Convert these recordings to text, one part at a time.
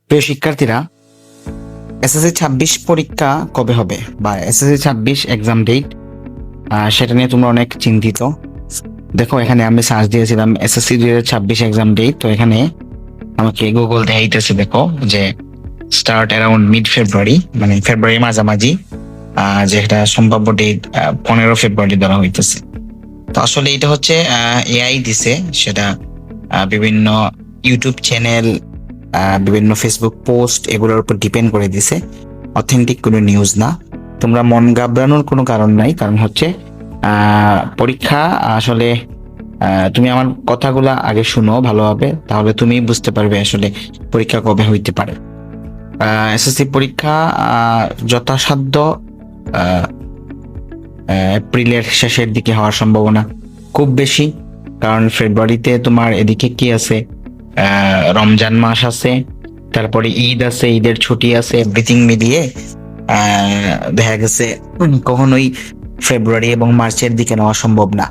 প্রিয় শিক্ষার্থীরা, এসএসসি 26 পরীক্ষা কবে হবে বা এসএসসি 26 এক্সাম ডেট, সেটা নিয়ে তোমরা অনেক চিন্তিত। দেখো, এখানে আমি সার্চ দিয়েছিলাম এসএসসি 2026 এক্সাম ডেট। তো এখানে আমাকে গুগল দেখাইতেছে, দেখো যে স্টার্ট অ্যারাউন্ড মিড ফেব্রুয়ারি, মানে ফেব্রুয়ারি মাঝামাঝি, যেটা সম্ভাব্য ডেট 15 ফেব্রুয়ারি ধরা হইতেছে। তো আসলে এটা হচ্ছে এআই দিছে, সেটা বিভিন্ন ইউটিউব চ্যানেল, বিভিন্ন ফেসবুক পোস্ট এগুলোর উপর ডিপেন্ড করে দিছে, অথেন্টিক কোনো নিউজ না। তোমরা মন ঘাবড়ানোর কোনো কারণ নাই, কারণ হচ্ছে পরীক্ষা আসলে তুমি আমার কথাগুলা আগে শুনো ভালোভাবে, তাহলে তুমি বুঝতে পারবে আসলে পরীক্ষা কবে হইতে পারে। এসএসসি পরীক্ষা যথাসাধ্য এপ্রিলের শেষের দিকে হওয়ার সম্ভাবনা খুব বেশি, কারণ ফেব্রুয়ারিতে তোমার এদিকে কি আছে, রমজান মাস আছে, তারপরে ঈদ আছে, ঈদের ছুটি আছে, এভরিথিং মিলিয়ে দেখা গেছে কখনোই ফেব্রুয়ারি এবং মার্চের দিকে নেওয়া সম্ভব না।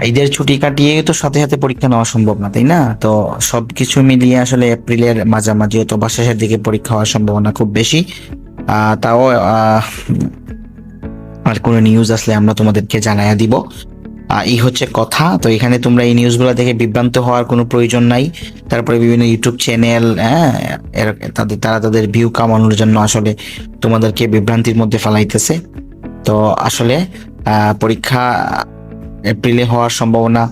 ঈদের ছুটি কাটিয়ে তো সাথে সাথে পরীক্ষা নেওয়া সম্ভব না, তাই না? তো সবকিছু মিলিয়ে আসলে এপ্রিলের মাঝামাঝি অথবা শেষের দিকে পরীক্ষা হওয়ার সম্ভাবনা খুব বেশি। তাও আর কোনো নিউজ আসলে আমরা তোমাদেরকে জানাইয়া দিব। এই হচ্ছে কথা। তো এখানে তোমরা এই নিউজগুলো দেখে বিভ্রান্ত হওয়ার কোনো প্রয়োজন নাই। তারপরে বিভিন্ন ইউটিউব চ্যানেল, তারা তাদের ভিউ কামানোর জন্য আসলে তোমাদেরকে বিভ্রান্তির মধ্যে ফেলাইতেছে। তো আসলে পরীক্ষা এপ্রিলে হওয়ার সম্ভাবনা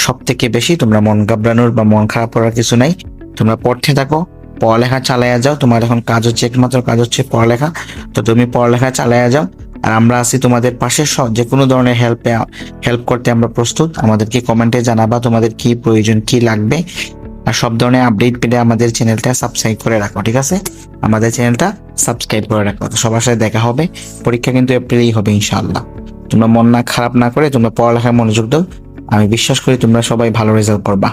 সব থেকে বেশি। তোমরা মন ঘাবড়ানোর বা মন খারাপ করার কিছু নাই। তোমরা পড়তে থাকো, পড়ালেখা চালাইয়া যাও। তোমার এখন কাজ হচ্ছে, একমাত্র কাজ হচ্ছে পড়ালেখা। তো তুমি পড়ালেখা চালাইয়া যাও, আর আমরা আছি তোমাদের পাশে। যে কোনো ধরনের হেল্প করতে আমরা প্রস্তুত। আমাদেরকে কমেন্টে জানাবা তোমাদের কি প্রয়োজন, কি লাগবে। আর সব ধরনের আপডেট পেলে আমাদের চ্যানেলটা সাবস্ক্রাইব করে রাখো, ঠিক আছে? আমাদের চ্যানেলটা সাবস্ক্রাইব করে রাখো। তো সবার সাথে দেখা হবে। পরীক্ষা কিন্তু এপ্রিলেই হবে ইনশাআল্লাহ। তোমরা মন খারাপ না করে তোমরা পড়ালেখায় মনোযোগ দাও। আমি বিশ্বাস করি তোমরা সবাই ভালো রেজাল্ট করবা।